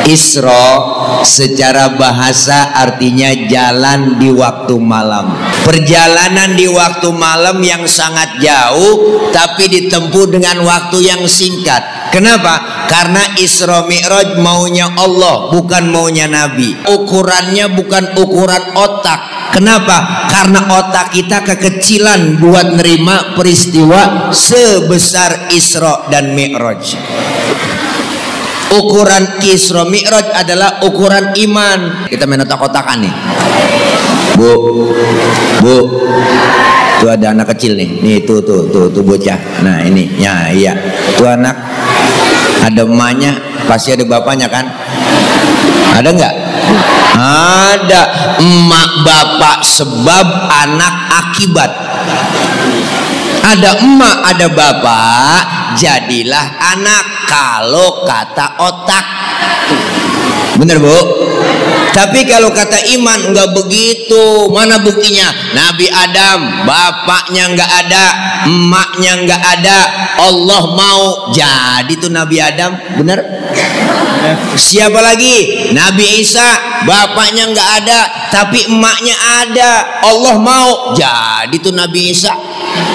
Isra secara bahasa artinya jalan di waktu malam. Perjalanan di waktu malam yang sangat jauh tapi ditempuh dengan waktu yang singkat. Kenapa? Karena Isra Mi'raj maunya Allah, bukan maunya Nabi. Ukurannya bukan ukuran otak. Kenapa? Karena otak kita kekecilan buat nerima peristiwa sebesar Isra dan Mi'raj. Ukuran Isra Mi'raj adalah ukuran iman. Kita main otak-otakan nih. Bu, tuh ada anak kecil nih. Nih tuh bocah. Nah ini, ya iya. Tuh anak ada emaknya, pasti ada bapaknya kan? Ada nggak? Ada. Emak bapak sebab, anak akibat. Ada emak, ada bapak, jadilah anak. Kalau kata otak, bener bu. Tapi kalau kata iman enggak begitu. Mana buktinya? Nabi Adam bapaknya enggak ada, emaknya enggak ada, Allah mau jadi tuh Nabi Adam, bener? Siapa lagi? Nabi Isa bapaknya enggak ada tapi emaknya ada, Allah mau jadi tuh Nabi Isa.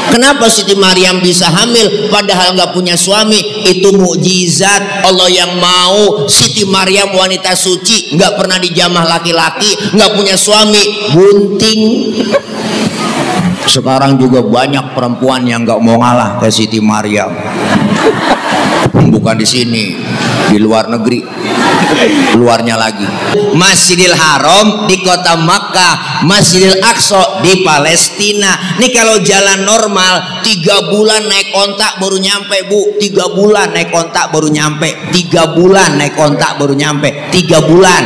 Kenapa Siti Maryam bisa hamil padahal nggak punya suami? Itu mukjizat Allah yang mau. Siti Maryam wanita suci, nggak pernah dijamah laki-laki, nggak punya suami, bunting. Sekarang juga banyak perempuan yang nggak mau ngalah ke Siti Maryam. Bukan di sini, di luar negeri, luarnya lagi. Masjidil Haram di kota Makkah, Masjidil Aqsa di Palestina. Nih kalau jalan normal 3 bulan naik ontak baru nyampe bu. 3 bulan naik ontak baru nyampe. 3 bulan naik ontak baru nyampe. 3 bulan.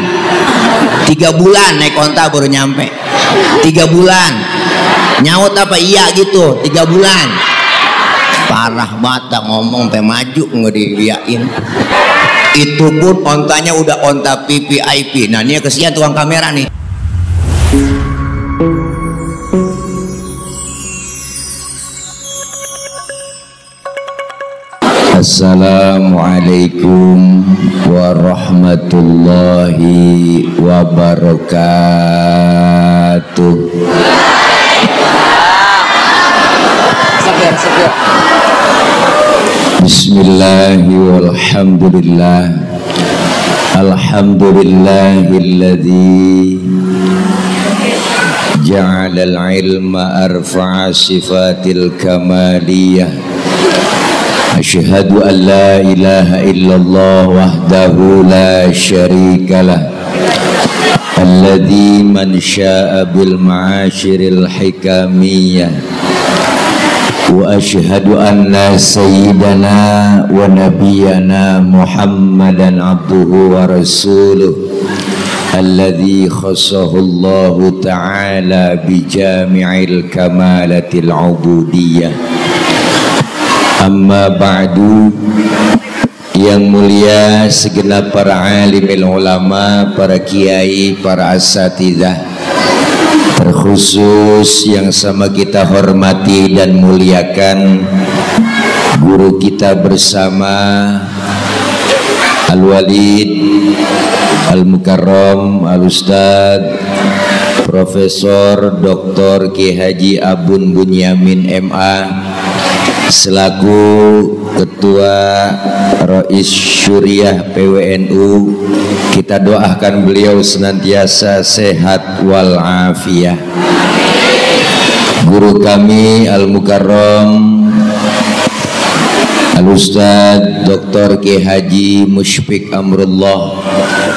3 bulan naik ontak baru nyampe. 3 bulan. Nyaut apa iya gitu? 3 bulan. Parah banget ngomong teh maju nggak diiyain. Itu pun ontanya udah onta VVIP. Nah ini kesian tukang kamera nih. Assalamualaikum warahmatullahi wabarakatuh. Bismillahi walhamdulillah. Alhamdulillahilladzi ja'ala al-ilma arfa'a sifatil kamaliyah. Asyhadu an la ilaha illallah wahdahu la syarikalah. Alladzi man syaa bil ma'asyiril hikamiyah. Wa asyhadu anna sayyidana wa nabiyyana Muhammadan abduhu wa rasuluh alladzi khassahu Allahu ta'ala bi jami'il kamalatil ubudiyah. Amma ba'du. Yang mulia segenap para alimil ulama, para kiai, para asatidzah, terkhusus yang sama kita hormati dan muliakan guru kita bersama Al-Walid Al-Mukarram Al-Ustad Profesor Dr. Ki Haji Abun Bunyamin MA selaku Ketua Rais Syuriah PWNU. Kita doakan beliau senantiasa sehat walafiat. Guru kami Al-Mukarram Al-Ustad Dr. Ki Haji Musyfiq Amrullah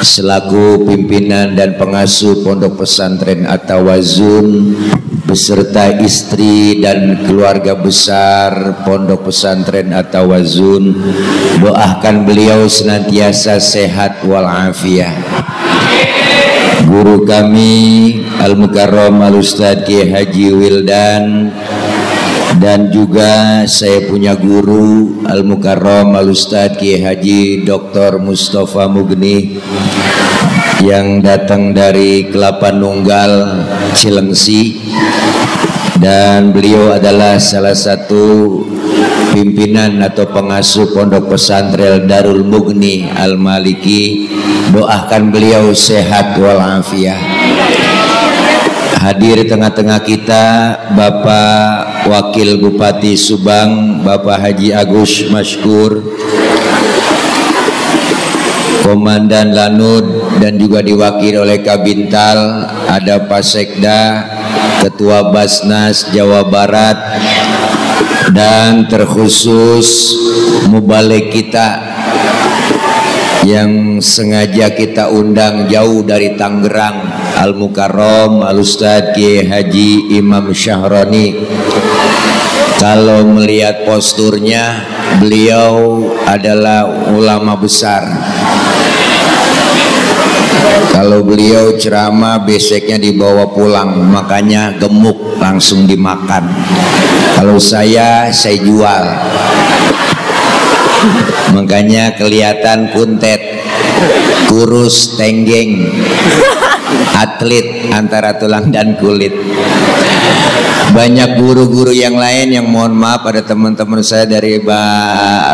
selaku pimpinan dan pengasuh Pondok Pesantren At-Tawazun beserta istri dan keluarga besar Pondok Pesantren At-Tawazun, doakan beliau senantiasa sehat walafiat. Guru kami Al-Mukarram Al-Ustad Ki Haji Wildan, dan juga saya punya guru Al-Mukarram Al-Ustad Ki Haji Dr. Mustafa Mugni yang datang dari Kelapa Nunggal Cilengsi, dan beliau adalah salah satu pimpinan atau pengasuh Pondok Pesantren Darul Mughni Al-Maliki, doakan beliau sehat walafiat. Hadir tengah-tengah kita Bapak Wakil Bupati Subang, Bapak Haji Agus Maskur, Komandan Lanud, dan juga diwakili oleh Kabintal, ada Pak Sekda, Ketua Basnas Jawa Barat, dan terkhusus mubalik kita yang sengaja kita undang jauh dari Tangerang, Al Mukarram Al Ustadz Kiai Haji Imam Syahroni. Kalau melihat posturnya, beliau adalah ulama besar. Kalau beliau ceramah beseknya dibawa pulang, makanya gemuk langsung dimakan. Kalau saya jual, makanya kelihatan kuntet, kurus, tenggeng, atlet antara tulang dan kulit. Banyak guru-guru yang lain yang mohon maaf, ada teman-teman saya dari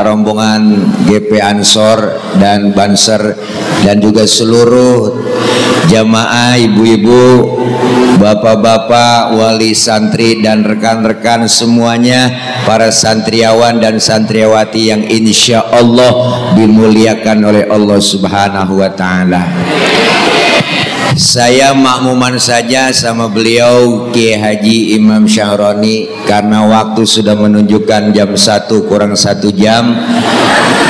rombongan GP Ansor dan Banser, dan juga seluruh jamaah, ibu-ibu, bapak-bapak, wali santri, dan rekan-rekan semuanya, para santriawan dan santriawati yang insya Allah dimuliakan oleh Allah Subhanahu wa Ta'ala. Saya makmuman saja sama beliau Kiai Haji Imam Syahroni karena waktu sudah menunjukkan jam 1 kurang 1 jam.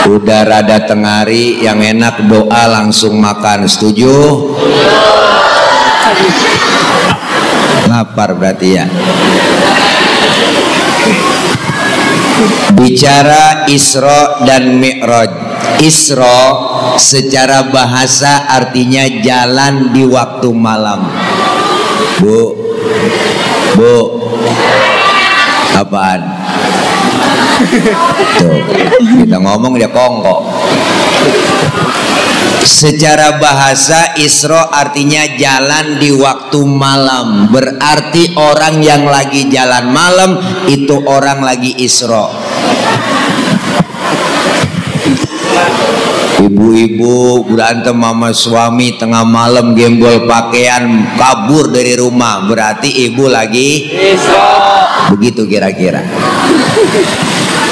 Udah rada tengari, yang enak doa langsung makan. Setuju? Lapar berarti ya. Bicara Isra dan Mi'raj. Isra secara bahasa artinya jalan di waktu malam. Bu, apaan? Tuh, kita ngomong dia kongko. Secara bahasa Isra artinya jalan di waktu malam. Berarti orang yang lagi jalan malam itu orang lagi Isra. Ibu-ibu berantem sama suami tengah malam, gembol pakaian, kabur dari rumah, berarti ibu lagi Isra. Begitu kira-kira.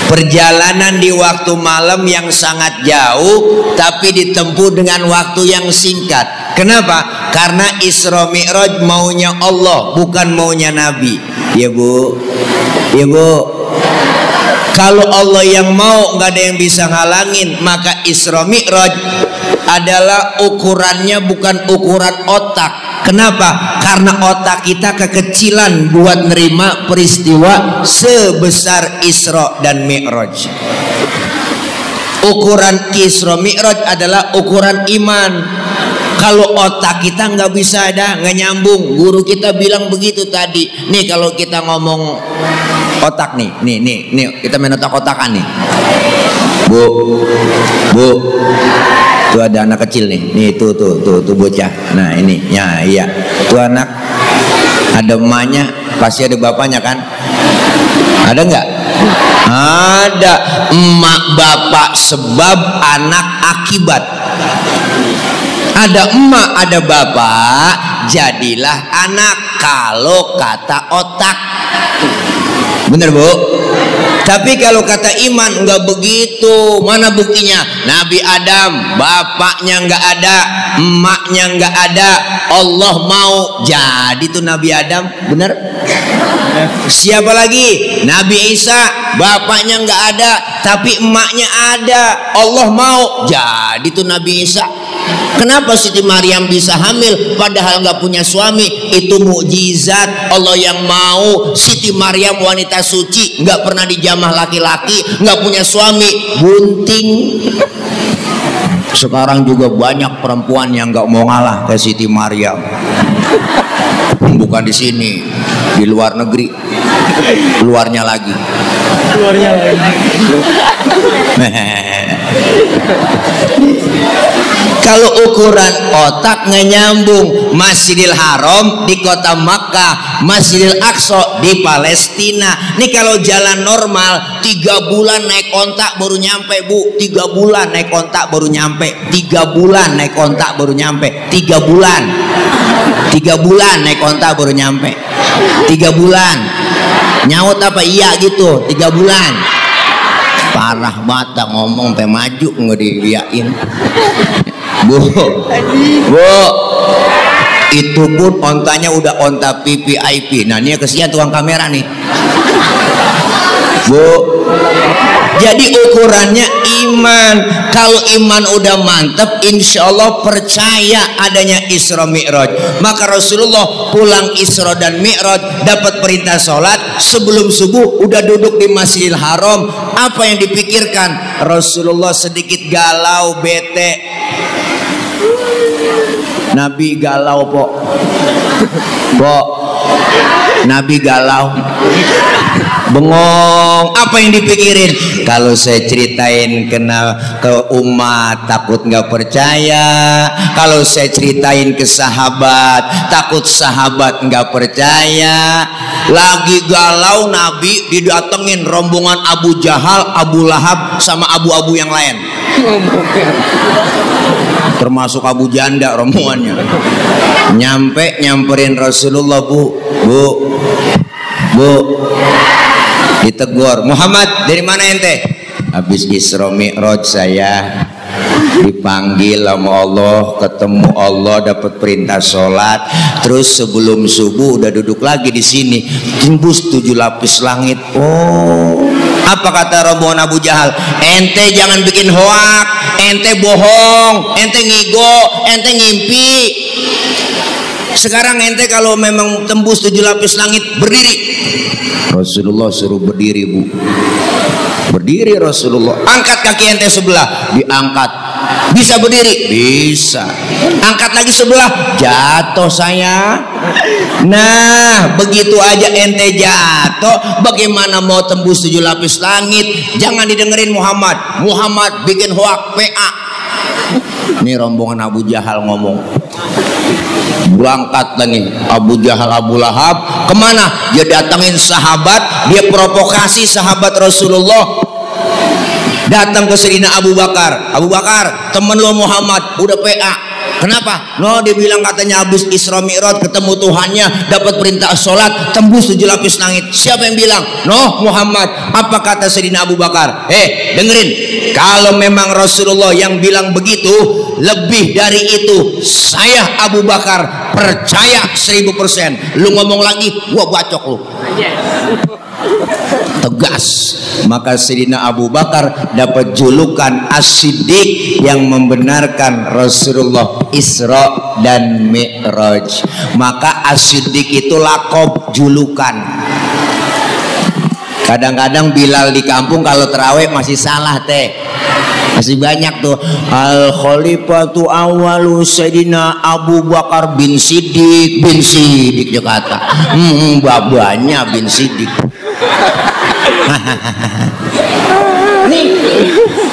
Perjalanan di waktu malam yang sangat jauh tapi ditempuh dengan waktu yang singkat. Kenapa? Karena Isra Mi'raj maunya Allah, bukan maunya Nabi. Ya Bu, ya Bu. Kalau Allah yang mau, nggak ada yang bisa ngalangin. Maka Isra Mi'raj adalah ukurannya bukan ukuran otak. Kenapa? Karena otak kita kekecilan buat nerima peristiwa sebesar Isra dan Mi'raj. Ukuran Isra Mi'raj adalah ukuran iman. Kalau otak kita nggak bisa ada, nggak nyambung. Guru kita bilang begitu tadi. Nih kalau kita ngomong otak nih, nih kita main otak-otakan nih. Bu, tuh ada anak kecil nih tuh bocah. Nah ini, ya iya, tuh anak ada emaknya, pasti ada bapaknya kan? Ada nggak? Ada. Emak bapak sebab, anak akibat. Ada emak, ada bapak, jadilah anak. Kalau kata otak, bener Bu? Tapi kalau kata iman enggak begitu. Mana buktinya? Nabi Adam bapaknya enggak ada, emaknya enggak ada, Allah mau jadi tuh Nabi Adam, bener? Siapa lagi? Nabi Isa bapaknya enggak ada tapi emaknya ada, Allah mau jadi tuh Nabi Isa. Kenapa Siti Maryam bisa hamil padahal nggak punya suami? Itu mukjizat Allah yang mau. Siti Maryam wanita suci, nggak pernah dijamah laki-laki, nggak punya suami, bunting. Sekarang juga banyak perempuan yang nggak mau ngalah ke Siti Maryam. Bukan di sini, di luar negeri, luarnya lagi. Kalau ukuran otak nggak nyambung. Masjidil Haram di kota Makkah, Masjidil Aqsa di Palestina. Nih kalau jalan normal 3 bulan naik ontak baru nyampe, Bu. 3 bulan naik ontak baru nyampe. 3 bulan naik ontak baru nyampe. 3 bulan. 3 bulan naik ontak baru nyampe. 3 bulan. Nyaut apa? Iya gitu. 3 bulan. Parah banget ngomong sampai maju nggak diiyain. Bu, itu pun ontanya udah onta VVIP. Nah ini kesian tukang kamera nih, Bu. Jadi ukurannya iman. Kalau iman udah mantep, insya Allah percaya adanya Isra Mi'raj. Maka Rasulullah pulang Isra dan Mi'raj, dapat perintah sholat sebelum subuh, udah duduk di Masjidil Haram. Apa yang dipikirkan? Rasulullah sedikit galau, bete. Nabi galau, Pok. Nabi galau, bengong. Apa yang dipikirin? Kalau saya ceritain ke umat takut nggak percaya. Kalau saya ceritain ke sahabat takut sahabat nggak percaya. Lagi galau Nabi, didatengin rombongan Abu Jahal, Abu Lahab sama abu-abu yang lain, termasuk Abu Janda rombongannya. Nyamperin Rasulullah, Bu, ditegur. Muhammad, dari mana ente? Habis Isra Mi'raj saya dipanggil sama Allah, ketemu Allah, dapat perintah sholat, terus sebelum subuh udah duduk lagi di sini, tembus 7 lapis langit. Oh, apa kata rombongan Abu Jahal? Ente jangan bikin hoak, ente bohong, ente ngigo, ente ngimpi. Sekarang ente kalau memang tembus 7 lapis langit, berdiri. Rasulullah suruh berdiri, Bu. Berdiri Rasulullah. Angkat kaki ente sebelah, diangkat. Bisa berdiri? Bisa. Angkat lagi sebelah, jatuh saya. Nah, begitu aja ente jatuh, bagaimana mau tembus 7 lapis langit? Jangan didengerin Muhammad. Muhammad bikin hoak, PA. Ini rombongan Abu Jahal ngomong. Berangkat lagi Abu Jahal, Abu Lahab. Kemana? Dia datangin sahabat, dia provokasi sahabat Rasulullah. Datang ke Sayyidina Abu Bakar. Abu Bakar, temen lo Muhammad udah PA. Kenapa? No, dia bilang katanya habis Isra Mi'raj ketemu Tuhannya, dapat perintah sholat, tembus 7 lapis langit. Siapa yang bilang? No, Muhammad. Apa kata Sayyidina Abu Bakar? Dengerin, kalau memang Rasulullah yang bilang begitu, lebih dari itu saya Abu Bakar percaya 1000%. Lu ngomong lagi, gua bacok lu. Tegas. Maka Sayyidina Abu Bakar dapat julukan As-Siddiq, yang membenarkan Rasulullah Isra dan Mi'raj. Maka As-Siddiq itu lakob, julukan. Kadang-kadang Bilal di kampung kalau terawih masih salah teh, masih banyak tuh. Al Khalifatu awalu Sayyidina Abu Bakar bin Siddiq dia kata. Babanya bin Siddiq. Nih,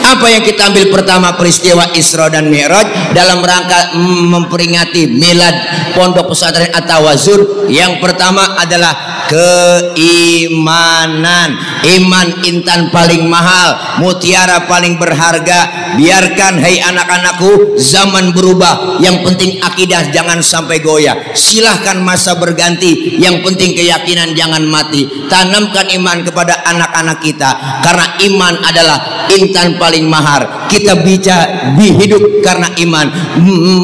apa yang kita ambil pertama peristiwa Isra dan Mi'raj dalam rangka memperingati milad Pondok Pesantren At-Tawazun. Yang pertama adalah keimanan. Iman intan paling mahal, mutiara paling berharga. Biarkan hai anak-anakku, zaman berubah, yang penting akidah jangan sampai goyah. Silahkan masa berganti, yang penting keyakinan jangan mati. Tanamkan iman kepada anak-anak kita, karena iman adalah intan paling mahal. Kita bisa hidup karena iman,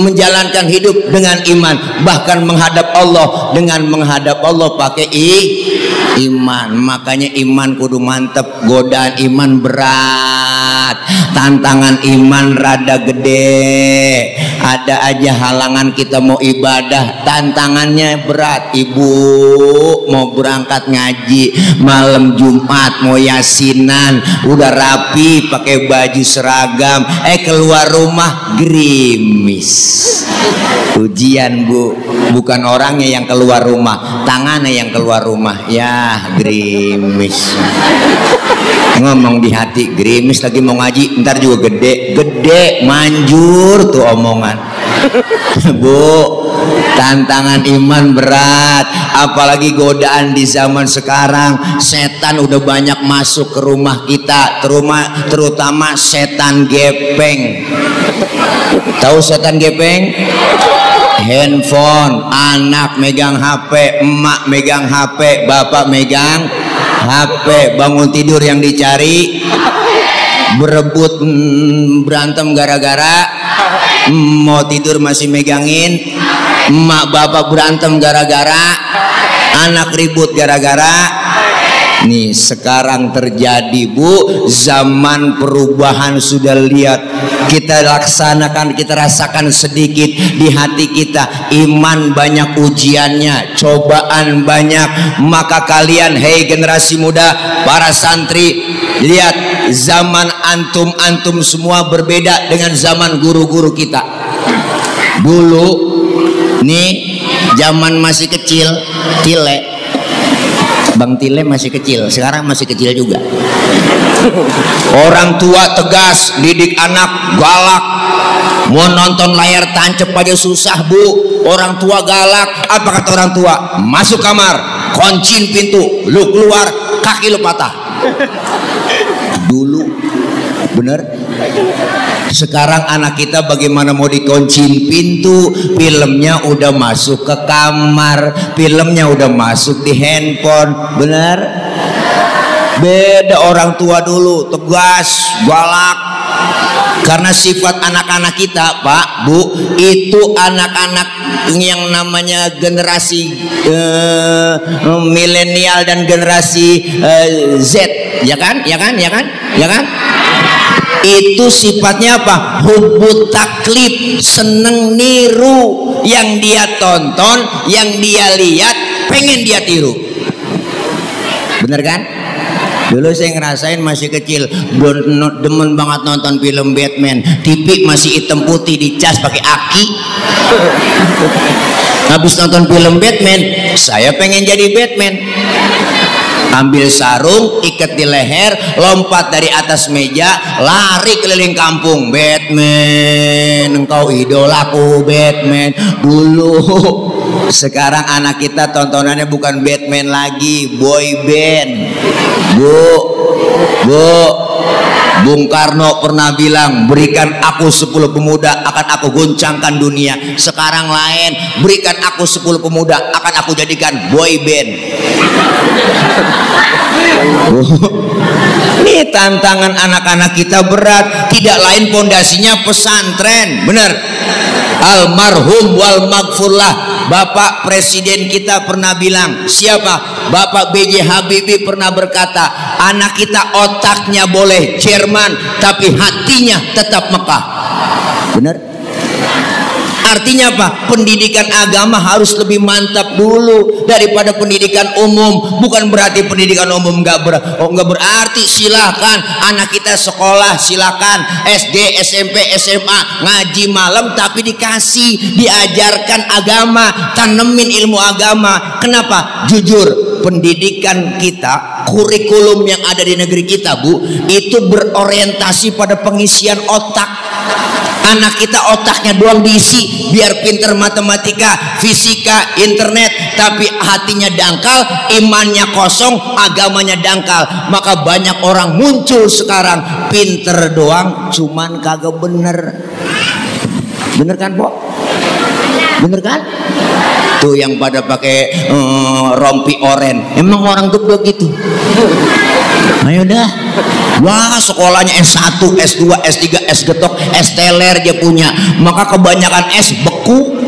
menjalankan hidup dengan iman, bahkan menghadap Allah dengan menghadap Allah pakai iman. Makanya iman kudu mantep, godaan iman berat, tantangan iman rada gede. Ada aja halangan kita mau ibadah, tantangannya berat. Ibu mau berangkat ngaji malam Jumat, mau yasinan, udah rapi pakai baju seragam, keluar rumah gerimis. Ujian Bu, bukan orangnya yang keluar rumah, tangannya yang keluar rumah. Ya gerimis, ngomong di hati, gerimis lagi mau ngaji, ntar juga gede manjur tuh omongan. Bu, tantangan iman berat, apalagi godaan di zaman sekarang. Setan udah banyak masuk ke rumah kita, terutama setan gepeng. Tahu setan gepeng? Handphone, anak megang HP, emak megang HP, bapak megang HP, bangun tidur yang dicari, berebut, berantem gara-gara mau tidur masih megangin, emak bapak berantem gara-gara, anak ribut gara-gara. Nih sekarang terjadi Bu, zaman perubahan sudah lihat, kita laksanakan, kita rasakan sedikit di hati kita. Iman banyak ujiannya, cobaan banyak. Maka kalian, hei generasi muda, para santri, lihat zaman antum semua berbeda dengan zaman guru-guru kita. Dulu nih zaman masih kecil, Tile, Bang Tile masih kecil, sekarang masih kecil juga. Orang tua tegas, didik anak galak. Mau nonton layar tancap aja susah Bu, orang tua galak. Apa kata orang tua? Masuk kamar, kunciin pintu, lu keluar, kaki lu patah. Dulu bener. Sekarang anak kita bagaimana mau dikunciin pintu, filmnya udah masuk ke kamar, filmnya udah masuk di handphone. Bener? Beda orang tua dulu, tegas, galak. Karena sifat anak-anak kita Pak Bu, itu anak-anak yang namanya generasi milenial dan generasi Z, ya kan? Itu sifatnya apa? Hubbut taklid, seneng niru. Yang dia tonton, yang dia lihat, pengen dia tiru. Bener kan? Dulu saya ngerasain masih kecil, demen banget nonton film Batman. TV masih hitam putih, dicas pakai aki. Habis nonton film Batman, saya pengen jadi Batman. Ambil sarung, ikat di leher, lompat dari atas meja, lari keliling kampung. Batman, engkau idolaku Batman. Dulu. Sekarang anak kita tontonannya bukan Batman lagi, boy band. Bu, Bung Karno pernah bilang, berikan aku 10 pemuda akan aku goncangkan dunia. Sekarang lain, berikan aku 10 pemuda akan aku jadikan boy band. Ini tantangan anak-anak kita berat, tidak lain pondasinya pesantren. Benar. Almarhum wal maghfurlah, Bapak Presiden kita pernah bilang, siapa? Bapak B.J. Habibie pernah berkata, anak kita otaknya boleh Jerman tapi hatinya tetap Mekah. Benar? Artinya apa? Pendidikan agama harus lebih mantap dulu daripada pendidikan umum. Bukan berarti pendidikan umum nggak berarti. Silakan anak kita sekolah, silakan SD, SMP, SMA ngaji malam, tapi diajarkan agama, tanemin ilmu agama. Kenapa? Jujur, pendidikan kita, kurikulum yang ada di negeri kita Bu, itu berorientasi pada pengisian otak. Anak kita otaknya doang diisi biar pinter matematika, fisika, internet, tapi hatinya dangkal, imannya kosong, agamanya dangkal. Maka banyak orang muncul sekarang pinter doang, cuman kagak bener. Bener kan Pok? Bener kan? Tuh yang pada pakai rompi oren, emang orang geblek gitu. Ayo dah, wah sekolahnya S1, S2, S3, S getok, S teler dia punya. Maka kebanyakan S beku.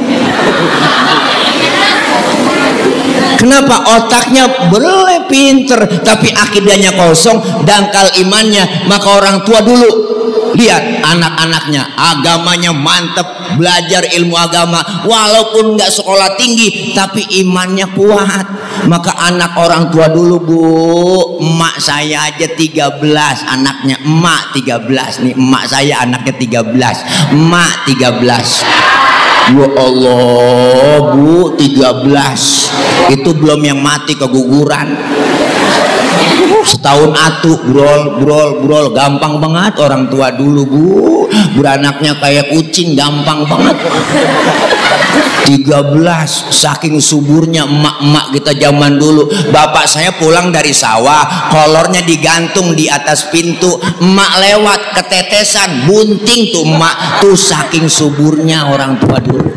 Kenapa? Otaknya boleh pinter, tapi akidahnya kosong, dangkal imannya. Maka orang tua dulu lihat anak-anaknya, agamanya mantep, belajar ilmu agama, walaupun nggak sekolah tinggi, tapi imannya kuat. Maka anak orang tua dulu Bu, emak saya aja 13 anaknya, emak 13 nih, emak saya anaknya 13, emak 13. Ya Allah Bu, 13 itu belum yang mati keguguran. Setahun atuh brol gampang banget orang tua dulu Bu, beranaknya kayak kucing gampang banget. 13 saking suburnya emak-emak kita zaman dulu. Bapak saya pulang dari sawah, kolornya digantung di atas pintu, emak lewat ketetesan bunting tuh emak tuh, saking suburnya orang tua dulu.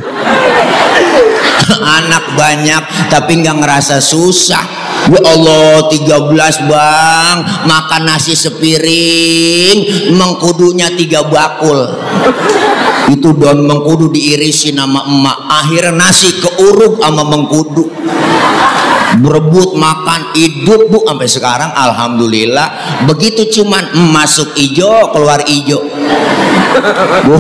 Anak banyak tapi nggak ngerasa susah. Ya Allah, 13 Bang, makan nasi sepiring, mengkudunya 3 bakul. Itu daun mengkudu diirisin sama emak, akhirnya nasi keuruk sama mengkudu. Berebut makan hidup Bu sampai sekarang alhamdulillah. Begitu cuman masuk ijo keluar ijo. Bu,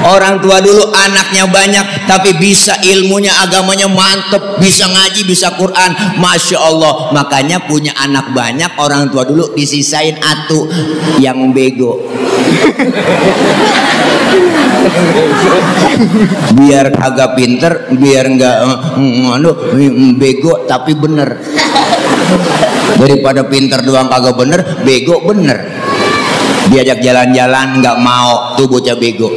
orang tua dulu anaknya banyak tapi bisa ilmunya, agamanya mantep, bisa ngaji, bisa Quran, Masya Allah. Makanya punya anak banyak orang tua dulu disisain atu yang bego. Biar agak pinter, biar nggak bego tapi bener. Daripada pinter doang kagak bener, bego bener. Diajak jalan-jalan nggak mau, tuh bocah bego.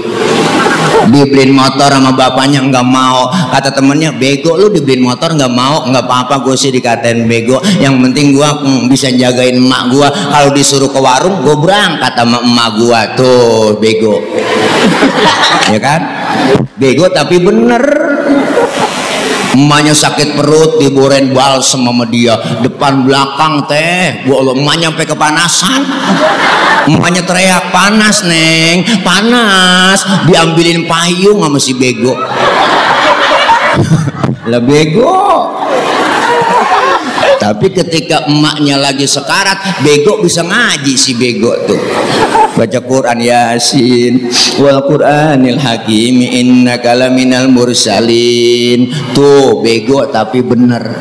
Dibeliin motor sama bapaknya nggak mau, kata temennya bego lu dibeliin motor nggak mau. Nggak apa-apa, gue sih dikatain bego, yang penting gue bisa jagain emak gue. Kalau disuruh ke warung gue berangkat sama emak gue. Tuh bego. Ya kan, bego tapi bener. Emaknya sakit perut diboren balsem sama dia, depan belakang teh, gua Allah, emaknya sampai kepanasan. Emaknya teriak, panas Neng, panas, diambilin payung sama si bego. Lah bego. Tapi ketika emaknya lagi sekarat, bego bisa ngaji si bego tuh. Baca Quran, Yasin wal Qur'anil Hakim innaka laminal mursalin. Tuh bego tapi bener.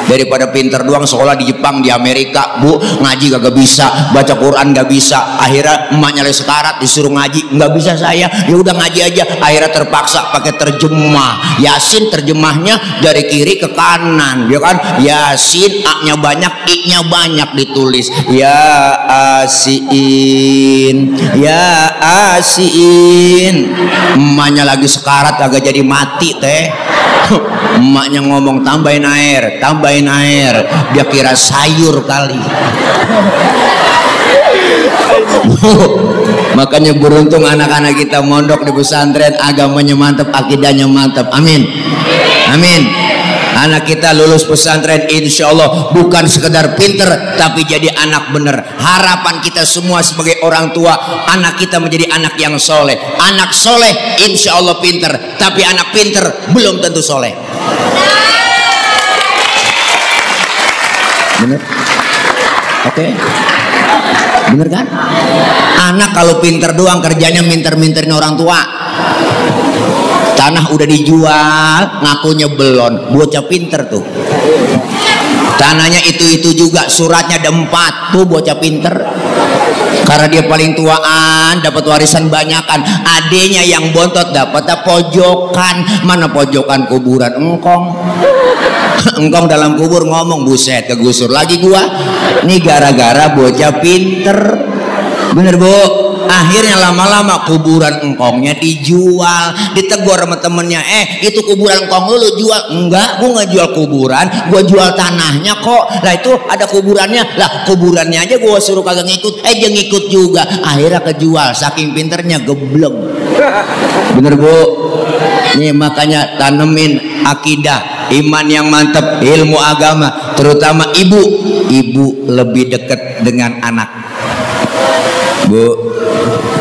Daripada pinter doang sekolah di Jepang, di Amerika, Bu, ngaji kagak bisa, baca Quran gak bisa. Akhirnya emaknya lagi sekarat disuruh ngaji, nggak bisa saya, ya udah ngaji aja. Akhirnya terpaksa pakai terjemah. Yasin terjemahnya dari kiri ke kanan, ya kan? Yasin A-nya banyak, I-nya banyak ditulis. Ya Asiin, ya Asiin. Emaknya lagi sekarat agak jadi mati teh. Emaknya ngomong tambahin air, tambahin air. Dia kira sayur kali. Makanya beruntung anak-anak kita mondok di pesantren, agamanya mantap, akidahnya mantap. Amin, amin. Anak kita lulus pesantren insya Allah bukan sekedar pinter tapi jadi anak bener. Harapan kita semua sebagai orang tua, anak kita menjadi anak yang soleh. Anak soleh insya Allah pinter, tapi anak pinter belum tentu soleh. Bener? Oke? Bener kan? Anak kalau pinter doang kerjanya minter-minterin orang tua. Tanah udah dijual, ngakunya belum. Bocah pinter tuh. Tanahnya itu juga, suratnya ada 4. Tuh bocah pinter. Karena dia paling tuaan, dapat warisan banyakan. Adenya yang bontot dapatnya pojokan. Mana pojokan kuburan engkong? Engkong dalam kubur ngomong, buset kegusur lagi gua. Ini gara-gara bocah pinter. Bener Bu? Akhirnya lama-lama kuburan engkongnya dijual. Ditegur sama temennya, itu kuburan engkong lu jual. Enggak, gua nggak jual kuburan, gua jual tanahnya kok. Lah itu ada kuburannya, lah kuburannya aja gua suruh kagak ngikut, dia ngikut juga. Akhirnya kejual, saking pinternya gebleng. Bener Bu? Nih makanya tanemin akidah, iman yang mantap, ilmu agama. Terutama ibu lebih dekat dengan anak. Bu,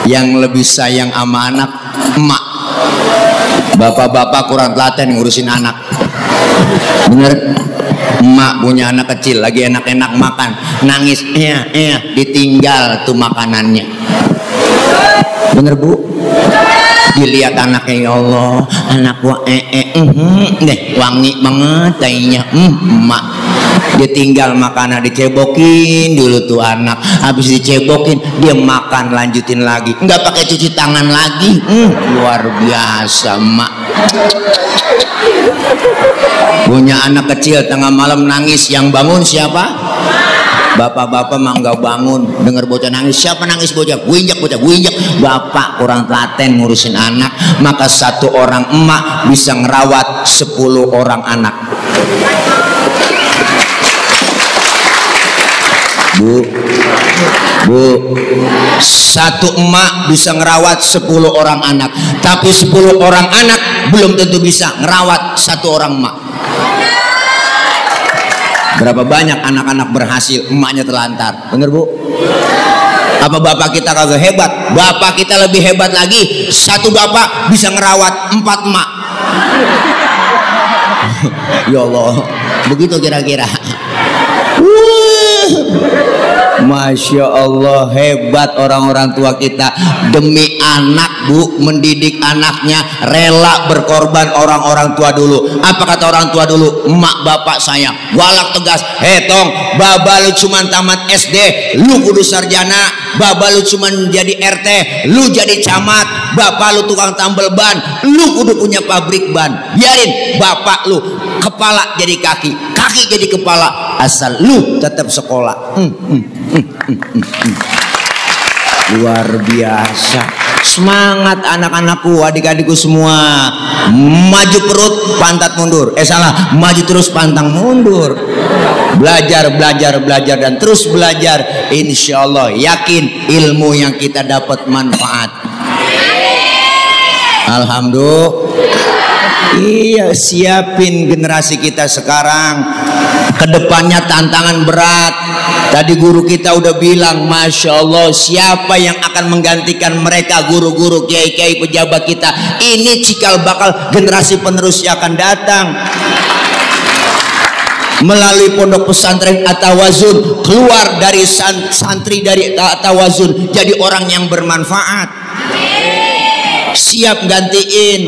yang lebih sayang sama anak emak. Bapak-bapak kurang telaten ngurusin anak. Bener? Emak punya anak kecil lagi enak-enak makan, nangis, ditinggal tuh makanannya. Bener Bu? Dilihat anaknya, ya Allah, anak gua deh wangi banget kayaknya. Emak Dia tinggal makanan dicebokin dulu tuh anak, habis dicebokin dia makan lanjutin lagi, nggak pakai cuci tangan lagi. Luar biasa mak. Punya anak kecil tengah malam nangis, yang bangun siapa? Bapak-bapak mah nggak bangun, dengar bocah nangis, siapa nangis bocah? Gue injak bocah, gue injak. Bapak kurang telaten ngurusin anak, maka satu orang emak bisa ngerawat 10 orang anak. Bu, satu emak bisa ngerawat 10 orang anak, tapi 10 orang anak belum tentu bisa ngerawat satu orang emak. Berapa banyak anak-anak berhasil, emaknya terlantar. Bener bu? Apa bapak kita kagak hebat? Bapak kita lebih hebat lagi. Satu bapak bisa ngerawat 4 emak. Ya Allah, begitu kira-kira. Masya Allah, hebat orang-orang tua kita. Demi anak bu, mendidik anaknya, rela berkorban orang-orang tua dulu. Apa kata orang tua dulu? Emak bapak saya galak tegas, tong, baba lu cuman tamat SD, lu kudu sarjana. Baba lu cuman jadi RT, lu jadi camat. Bapak lu tukang tambal ban, lu kudu punya pabrik ban. Biarin bapak lu kepala jadi kaki, kaki jadi kepala, asal lu tetap sekolah. Luar biasa. Semangat anak-anakku, adik-adikku semua. Maju perut, pantat mundur. Salah, maju terus pantang mundur. Belajar, belajar, belajar dan terus belajar. Insya Allah yakin ilmu yang kita dapat manfaat. Alhamdulillah. Iya, siapin generasi kita sekarang. Kedepannya tantangan berat. Tadi guru kita udah bilang, Masya Allah, siapa yang akan menggantikan mereka, guru-guru, kiai-kiai, pejabat kita. Ini cikal bakal generasi penerus yang akan datang. Melalui pondok pesantren At-Tawazun, keluar dari santri dari At-Tawazun jadi orang yang bermanfaat. Siap gantiin.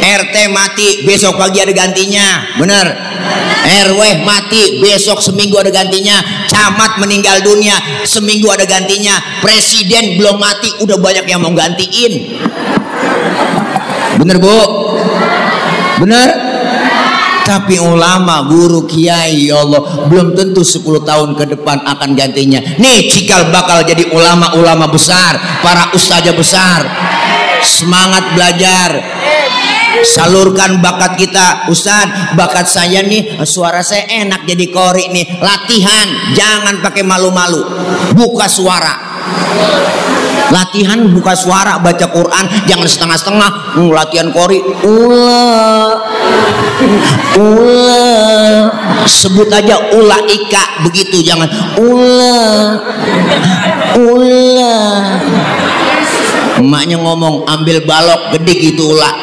RT mati, besok pagi ada gantinya. Bener. RW mati, besok seminggu ada gantinya. Camat meninggal dunia, seminggu ada gantinya. Presiden belum mati, udah banyak yang mau gantiin. Bener bu? Bener? Tapi ulama, guru, kiai, ya Allah, belum tentu 10 tahun ke depan akan gantinya. Nih cikal bakal jadi ulama-ulama besar, para ustazah besar. Semangat belajar, salurkan bakat kita. Ustaz, bakat saya nih, suara saya enak jadi qori nih. Latihan, jangan pakai malu-malu, buka suara. Latihan buka suara, baca Quran, jangan setengah-setengah. Latihan qori, sebut aja ulaika begitu, jangan emaknya ngomong ambil balok gede gitu ulah.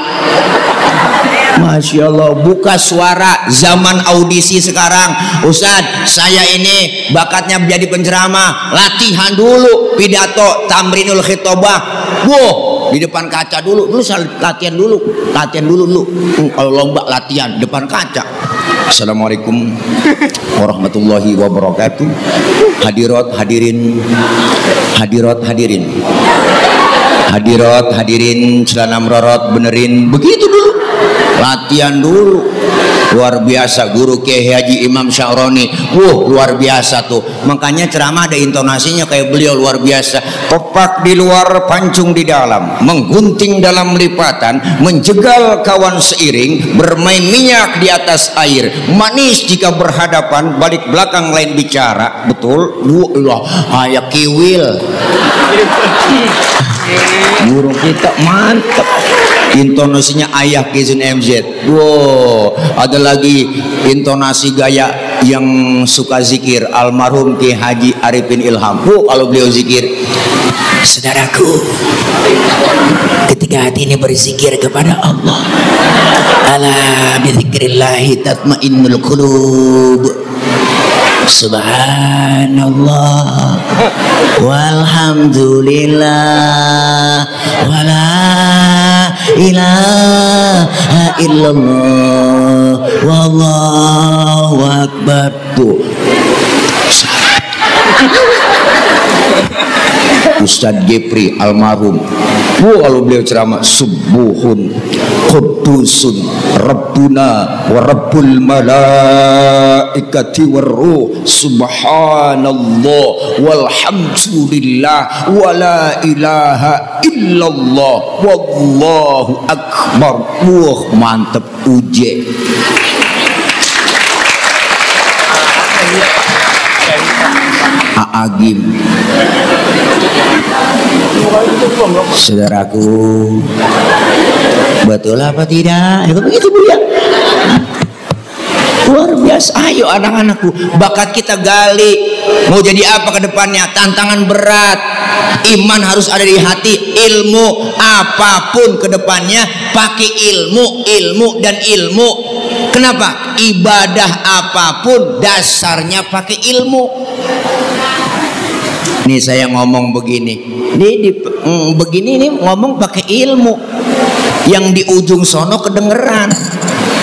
Masya Allah, buka suara. Zaman audisi sekarang, Ustadz saya ini bakatnya menjadi penceramah. Latihan dulu pidato tamrinul khitobah. Di depan kaca dulu latihan dulu. Kalau lomba latihan depan kaca. Assalamualaikum warahmatullahi wabarakatuh. Hadirat hadirin, celana merorot benerin, begitu dulu. Latihan dulu. Luar biasa guru Kiai Haji Imam Sya'roni. Luar biasa tuh. Makanya ceramah ada intonasinya kayak beliau, luar biasa. Topak di luar, pancung di dalam, menggunting dalam lipatan, menjegal kawan seiring, bermain minyak di atas air, manis jika berhadapan, balik belakang lain bicara. Betul? Kayak kiwil. Guru kita mantap. Intonasinya ayah Kizun MZ. Ada lagi intonasi gaya yang suka zikir, almarhum Ki Haji Arifin Ilham. Kalau beliau zikir, saudaraku, ketika hati ini berzikir kepada Allah, ala bizikrillahi tatmainnul qulub. Subhanallah walhamdulillah wala ilaha illallah wallahu akbar. Tuh Ustadz Gepri almarhum. Kalau beliau ceramah, subuhun qudusun rabbuna wa rabbul malaikati warruh subhanallah walhamdulillah wa la ilaha illallah wallahu akbar. Wah, mantep uje. Agim, saudaraku, betul apa tidak? Begitu Bu ya. Luar biasa. Ayo anak-anakku, bakat kita gali. Mau jadi apa ke depannya? Tantangan berat. Iman harus ada di hati. Ilmu apapun ke depannya pakai ilmu dan ilmu. Kenapa? Ibadah apapun dasarnya pakai ilmu. Nih saya ngomong begini, begini nih ngomong pakai ilmu. Yang di ujung sono kedengeran.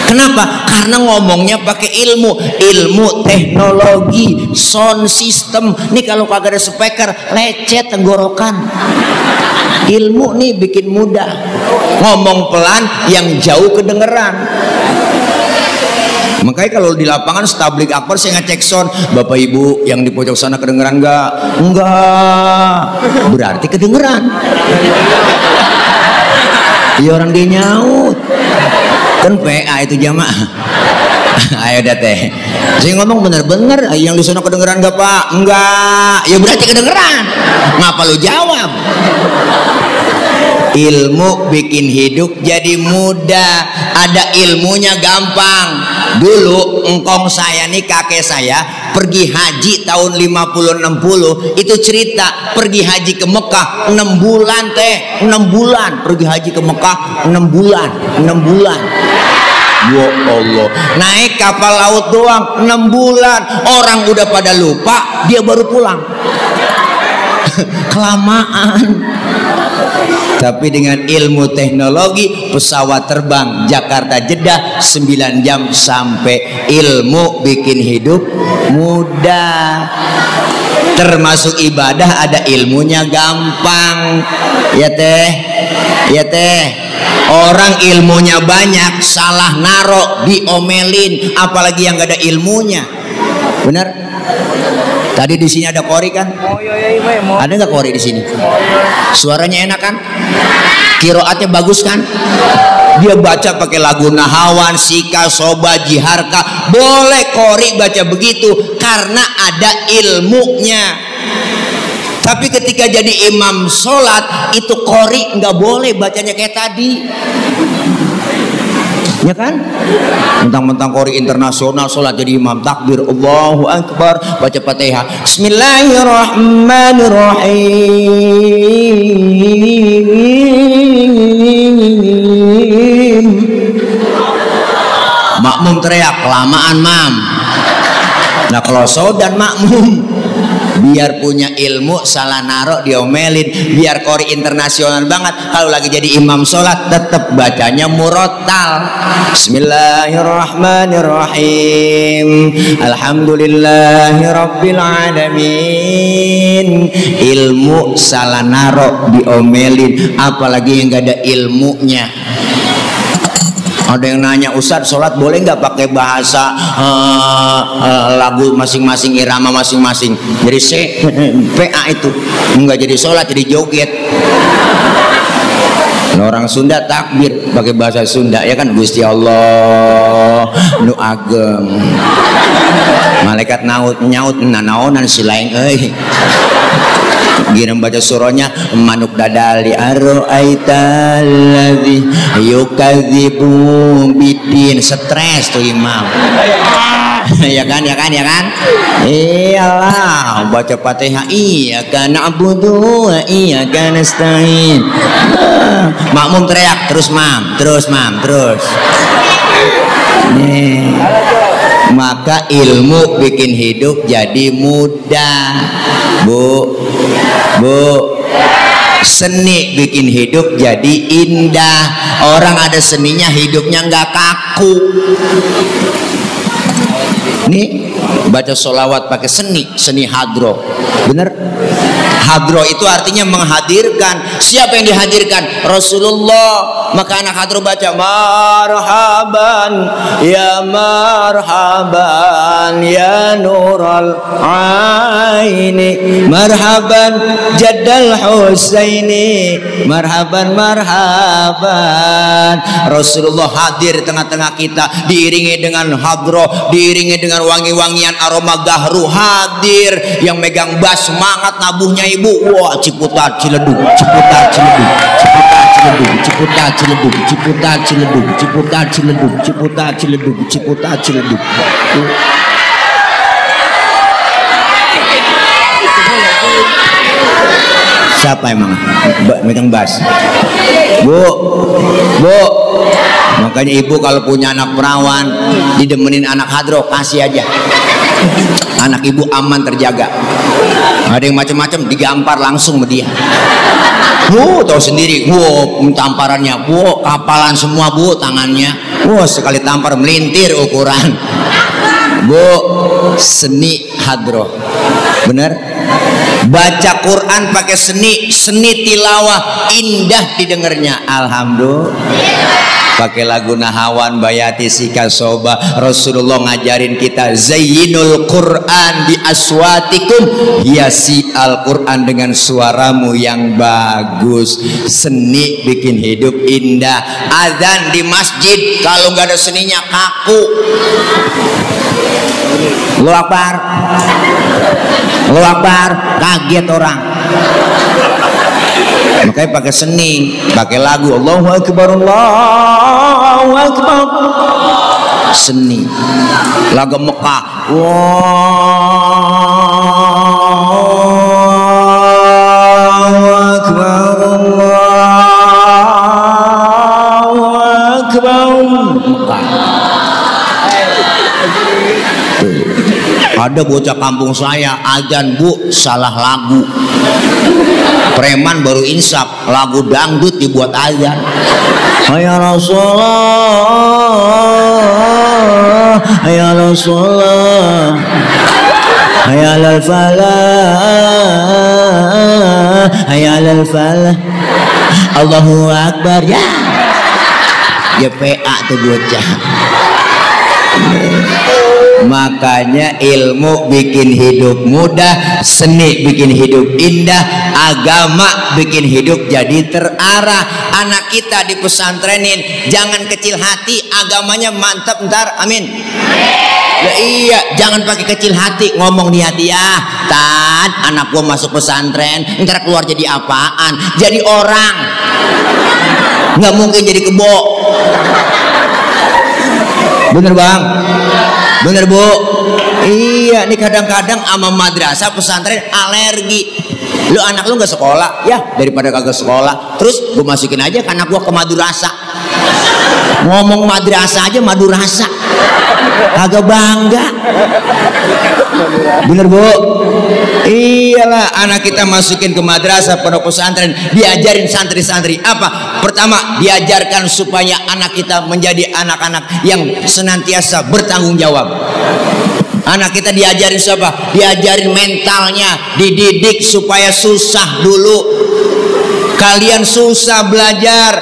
Kenapa? Karena ngomongnya pakai ilmu teknologi, sound system. Nih kalau kagak ada speaker, lecet tenggorokan. Ilmu nih bikin mudah. Ngomong pelan, yang jauh kedengeran. Makanya kalau di lapangan tablik akbar saya ngecek sound, Bapak Ibu yang di pojok sana kedengeran enggak? Enggak. Berarti kedengeran. Ya orang dia nyaut. Kan PA itu jamaah. Ayo dah teh. Saya ngomong bener-bener, yang di sana kedengeran enggak Pak? Enggak. Ya berarti kedengeran. Ngapa lu jawab? Ilmu bikin hidup jadi mudah. Ada ilmunya gampang. Dulu engkong saya nih, kakek saya pergi haji tahun 50-60. Itu cerita pergi haji ke Mekah 6 bulan teh. 6 bulan pergi haji ke Mekah 6 bulan. 6 bulan. Ya Allah, naik kapal laut doang 6 bulan. Orang udah pada lupa, dia baru pulang. Kelamaan. Tapi dengan ilmu teknologi, pesawat terbang Jakarta Jeddah 9 jam sampai. Ilmu bikin hidup mudah. Termasuk ibadah ada ilmunya gampang. Ya teh, ya teh. Orang ilmunya banyak, salah narok, diomelin, apalagi yang gak ada ilmunya. Benar? Tadi di sini ada kori kan? Ada nggak kori di sini? Suaranya enak kan? Kiroatnya bagus kan? Dia baca pakai lagu Nahawan, Sika, Soba, Jiharka. Boleh kori baca begitu karena ada ilmunya. Tapi ketika jadi imam sholat itu kori nggak boleh bacanya kayak tadi. Ya kan? Mentang-mentang kori internasional sholat jadi imam, takbir Allahu Akbar, baca Fatihah, Bismillahirrahmanirrahim. Makmum teriak, kelamaan mam. Nah kalau dan makmum biar punya ilmu salah narok diomelin, biar kori internasional banget. Kalau lagi jadi imam sholat tetap bacanya murotal. Bismillahirrahmanirrahim. Alhamdulillahirabbil alamin. Ilmu salah narok diomelin, apalagi yang gak ada ilmunya. Ada yang nanya, Ustadz sholat boleh nggak pakai bahasa lagu masing-masing, irama masing-masing? Jadi PA itu nggak jadi sholat, jadi joget. Orang Sunda takbir pakai bahasa Sunda, ya kan? Gusti Allah nu ageng, malaikat nyaut nanaonan si lain Gina baca surahnya manuk dadali aro'aitalladzi yukadzibu bidin. Stres tuh imam. Ya kan iyalah baca Fatihah, iyyaka na'budu wa iyyaka nasta'in. Makmum teriak terus nih. Maka ilmu bikin hidup jadi mudah. Bu, seni bikin hidup jadi indah. Orang ada seninya hidupnya nggak kaku. Nih baca sholawat pakai seni hadro, bener? Hadro itu artinya menghadirkan. Siapa yang dihadirkan? Rasulullah. Maka anak hadro baca marhaban ya marhaban ya nural aini marhaban jaddal husaini marhaban marhaban. Rasulullah hadir di tengah-tengah kita, diiringi dengan hadro, diiringi dengan wangi-wangian aroma gahru. Hadir yang megang bass, semangat nabuhnya ibu. Wah, ciputat ciledug, ciputat ciledug, ciputat ciledug, ciputat ciledug, ciputat ciledug, ciputat ciledug, ciputat ciledug, ciputat ciledug. Siapa emang megang bass? Bu, makanya ibu kalau punya anak perawan, didemenin anak hadro, kasih aja. Anak ibu aman, terjaga. Ada yang macam-macam digampar langsung sama dia. Bu, tahu sendiri. Bu, tamparannya, bu, kapalan semua bu tangannya. Sekali tampar melintir ukuran. Bu, seni hadroh, bener? Baca Quran pakai seni tilawah, indah didengarnya. Alhamdulillah. Pakai lagu Nahawan Bayati Sika Soba. Rasulullah ngajarin kita zayyinul Quran bi aswatikum, hiasi Al-Quran dengan suaramu yang bagus. Seni bikin hidup indah. Azan di masjid kalau nggak ada seninya kaku. Allahu Akbar, Allahu Akbar, kaget orang. Makanya pakai seni, pakai lagu Allahu Akbar, Allahu Akbar. Seni, lagu Mekah. Allahu Akbar, Allahu Akbar. Mekah. Ada bocah kampung saya azan bu salah lagu. Preman baru insaf, lagu dangdut dibuat azan. Hayya Rasulullah, hayya Rasulullah, hayya lal falah, hayya lal falah. Allahu Akbar ya. GPA tuh bocah. Makanya ilmu bikin hidup mudah, seni bikin hidup indah, agama bikin hidup jadi terarah. Anak kita di pesantrenin, jangan kecil hati, agamanya mantap ntar, amin. Ya, iya, jangan pakai kecil hati, ngomong di hati ya, Tad, anak gua masuk pesantren, ntar keluar jadi apaan? Jadi orang, nggak mungkin jadi kebo. Bener bang? Bener bu? Iya, nih kadang-kadang sama madrasah pesantren alergi. Lu anak lu nggak sekolah, ya daripada kagak sekolah, terus gue masukin aja anak gua ke madrasah. Ngomong madrasah aja madrasah, kagak bangga. Bener bu? Iyalah, anak kita masukin ke madrasah pondok pesantren, diajarin santri-santri apa? Pertama, diajarkan supaya anak kita menjadi anak-anak yang senantiasa bertanggung jawab. Anak kita diajarin siapa? Diajarin mentalnya, dididik supaya susah dulu. Kalian susah belajar,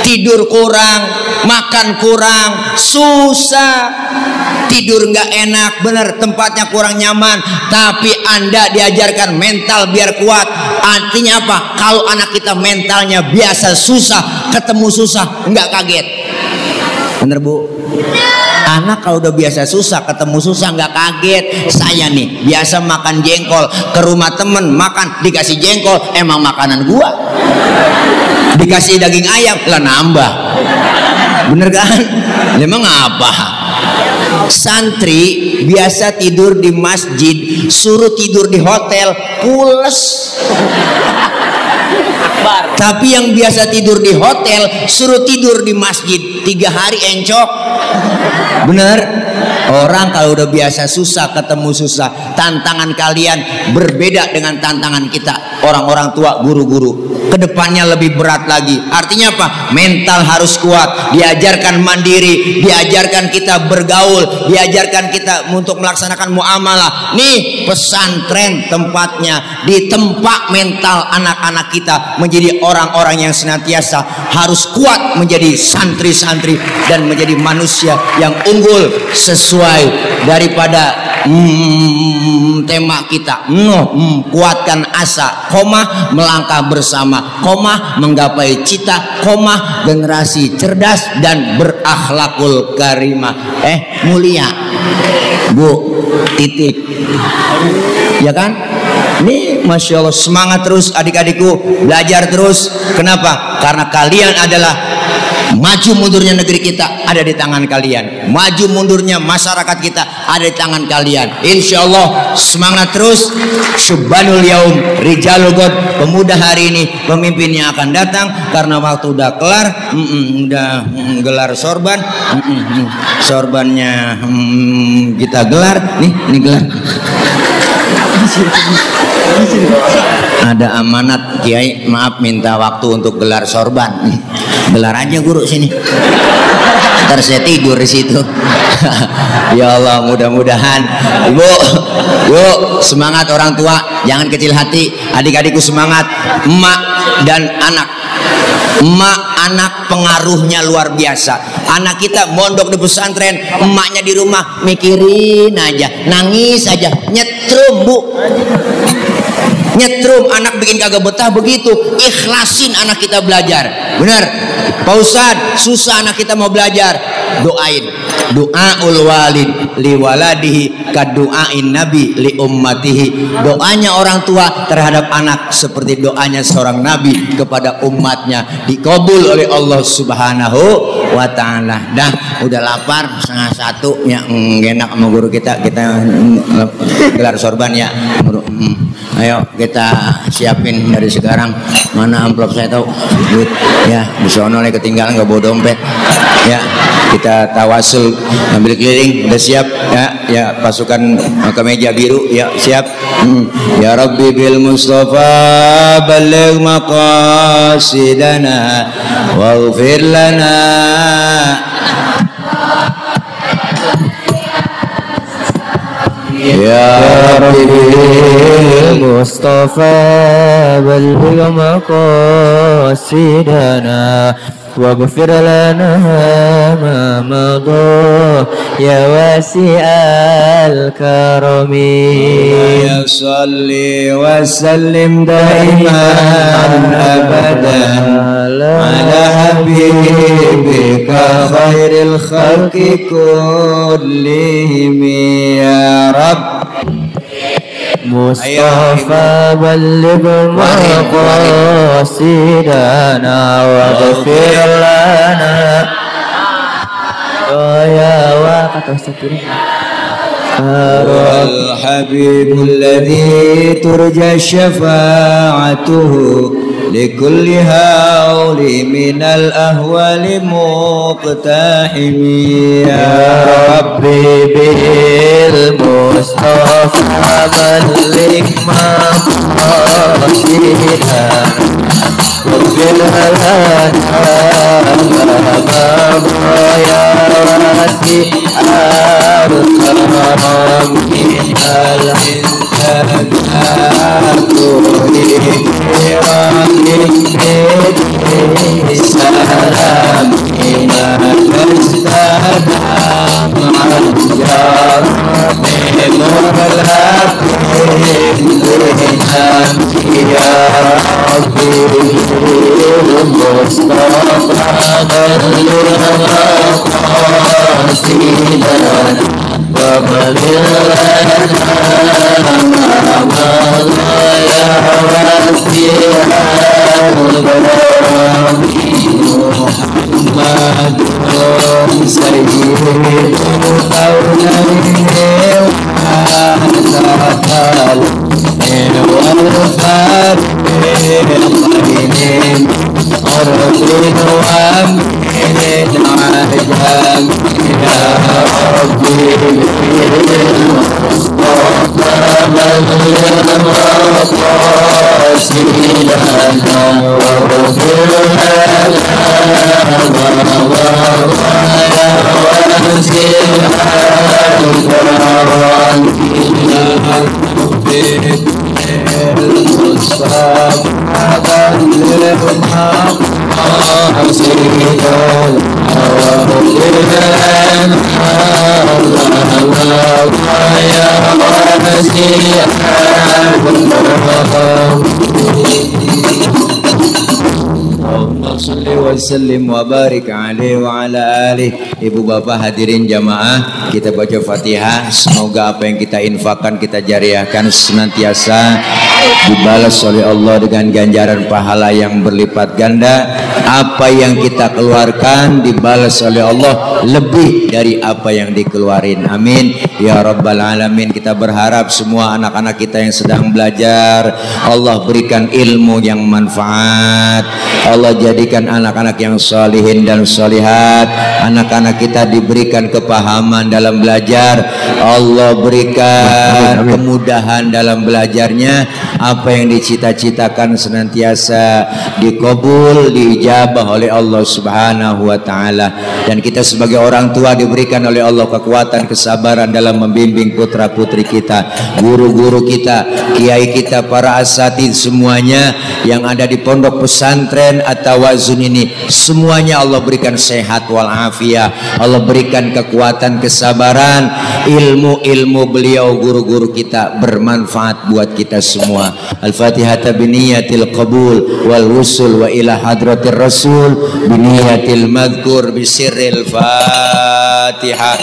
tidur kurang, makan kurang, susah. Tidur nggak enak, bener, tempatnya kurang nyaman. Tapi Anda diajarkan mental biar kuat. Artinya apa? Kalau anak kita mentalnya biasa susah, ketemu susah, nggak kaget. Bener bu? Anak kalau udah biasa susah, ketemu susah, nggak kaget. Saya nih biasa makan jengkol, ke rumah temen makan dikasih jengkol, emang makanan gua. Dikasih daging ayam lah nambah. Bener kan? Emang apa? Santri biasa tidur di masjid, suruh tidur di hotel, pules. Tapi yang biasa tidur di hotel, suruh tidur di masjid, 3 hari encok. Bener? Orang kalau udah biasa susah, ketemu susah. Tantangan kalian berbeda dengan tantangan kita, orang-orang tua, guru-guru. kedepannya lebih berat lagi. Artinya apa? Mental harus kuat, diajarkan mandiri, diajarkan kita bergaul, diajarkan kita untuk melaksanakan muamalah. Nih pesantren tempatnya, ditempa mental anak-anak kita menjadi orang-orang yang senantiasa harus kuat menjadi santri-santri dan menjadi manusia yang unggul sesuai daripada tema kita. Kuatkan asa, koma melangkah bersama, koma menggapai cita, koma generasi cerdas dan berakhlakul karimah. Mulia Bu, titik. Ya kan? Ini Masya Allah, semangat terus adik-adikku, belajar terus. Kenapa? Karena kalian adalah maju mundurnya negeri kita ada di tangan kalian, maju mundurnya masyarakat kita ada di tangan kalian. Insya Allah semangat terus. Syubbanul yaum rijalul ghad, pemuda hari ini pemimpinnya akan datang. Karena waktu udah kelar, udah gelar sorban, sorbannya kita gelar nih, ini gelar. Ada amanat Kiai, maaf minta waktu untuk gelar sorban. Gelar aja guru sini. Ntar saya tidur di situ. Ya Allah, mudah-mudahan. Ibu, yuk semangat orang tua, jangan kecil hati. Adik-adikku semangat. Emak dan anak. Emak anak pengaruhnya luar biasa. Anak kita mondok di pesantren, emaknya di rumah mikirin aja, nangis aja, nyetrum Bu, nyetrum. Anak bikin kagak betah begitu. Ikhlasin anak kita belajar. Benar Pak Ustadz, susah anak kita mau belajar. Doain. Doaul walid li waladihi kadu'ain nabi li ummatihi. Doanya orang tua terhadap anak seperti doanya seorang nabi kepada umatnya, dikabul oleh Allah Subhanahu wa ta'ala. Dah udah lapar, 12:30 ya, enak sama guru kita gelar sorban ya. Ayo kita siapin dari sekarang. Mana amplop saya tahu duit ya, di sono nih ketinggalan, nggak bawa dompet ya. Kita tawasul ambil keliling, udah siap ya, ya pasukan kemeja biru ya, siap. Ya Rabbi bil Mustafa balligh maqasidana waghfir lana. Ya Rabbi bil Mustafa balligh maqasidana waghfir lana ma madha ya wasi'al karami. Ya salli wa sallim daiman abadan ala habibika khairil khalqi kullihim. Ya Rabb Mustafa balligh maqasidana waghfir lana. Ya wa al habibul ladzi turja syafa'atuhu likulli hawli minal ahwali muqtahimi. Ya Rabbi bil Mustafa balligh maqasidana waghfir lana ya wasi'al karami. Ya Sallim wa barik alaihi wa ala alihi. Ibu bapak hadirin jamaah, kita baca Fatihah. Semoga apa yang kita infakkan, kita jariahkan, senantiasa dibalas oleh Allah dengan ganjaran pahala yang berlipat ganda. Apa yang kita keluarkan dibalas oleh Allah lebih dari apa yang dikeluarin. Amin ya rabbal alamin. Kita berharap semua anak-anak kita yang sedang belajar, Allah berikan ilmu yang manfaat. Allah jadikan anak-anak yang salihin dan salihat. Anak-anak kita diberikan kepahaman dalam belajar. Allah berikan kemudahan dalam belajarnya. Apa yang dicita-citakan senantiasa dikabul, diijabah oleh Allah Subhanahu wa taala. Dan kita sebagai orang tua diberikan oleh Allah kekuatan, kesabaran dalam membimbing putra-putri kita, guru-guru kita, kiai kita, para asatidz semuanya yang ada di pondok pesantren At-Tawazun ini, semuanya Allah berikan sehat walafiat. Allah berikan kekuatan, kesabaran, ilmu beliau guru-guru kita bermanfaat buat kita semua. Al-Fatihah biniyatil qabul wal wusul wa ila hadratir rasul biniyatil madhkur bisirril Fatihah.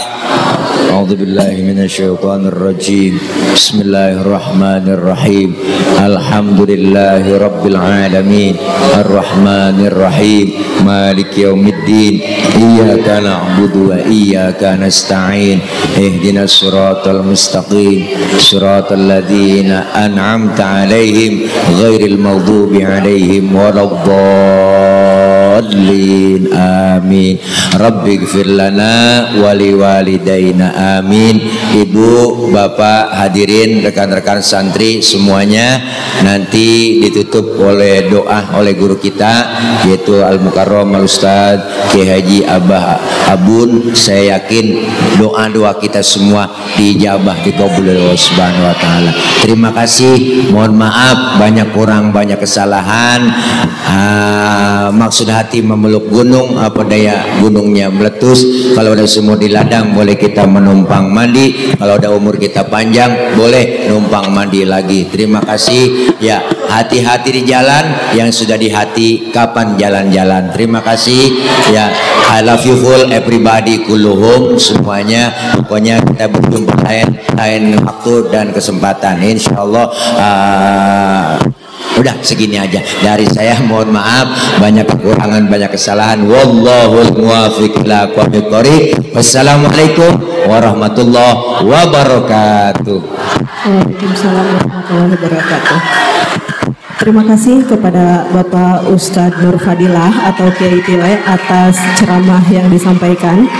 A'udzu billahi minasyaitonir rajim. Bismillahirrahmanirrahim. Alhamdulillahi rabbil alamin. Arrahmanir rahim. Maliki yaumiddin. Iyyaka na'budu wa iyyaka nasta'in. Ihdinas siratal mustaqim. Siratal ladzina an'amta 'alaihim ghairil maghdubi 'alaihim waladdallin. Amin. Rabbighfir lana wa liwalidayna. Amin. Ibu, bapak, hadirin, rekan-rekan santri semuanya, nanti ditutup oleh doa oleh guru kita yaitu Al-Mukarram Al-Ustaz Kiai Haji Abah Abun. Saya yakin doa-doa kita semua diijabah, dikabul oleh Allah Subhanahu wa taala. Terima kasih. Mohon maaf banyak kurang, banyak kesalahan. Maksud hati memeluk gunung, apa daya gunungnya meletus. Kalau ada sumur di ladang boleh kita menumpang mandi. Kalau ada umur kita panjang boleh numpang mandi lagi. Terima kasih ya. Hati-hati di jalan, yang sudah di hati kapan jalan-jalan. Terima kasih ya. I love you full everybody kulluhum, semuanya. Pokoknya kita berjumpa lain waktu dan kesempatan, insyaallah. Udah segini aja dari saya. Mohon maaf banyak kekurangan, banyak kesalahan. Wallahul muwaffiq ila aqwamit thoriq. Wassalamualaikum warahmatullahi wabarakatuh. Waalaikumsalam warahmatullahi wabarakatuh. Terima kasih kepada Bapak Ustadz Nur Fadilah atau Kiai Tile atas ceramah yang disampaikan.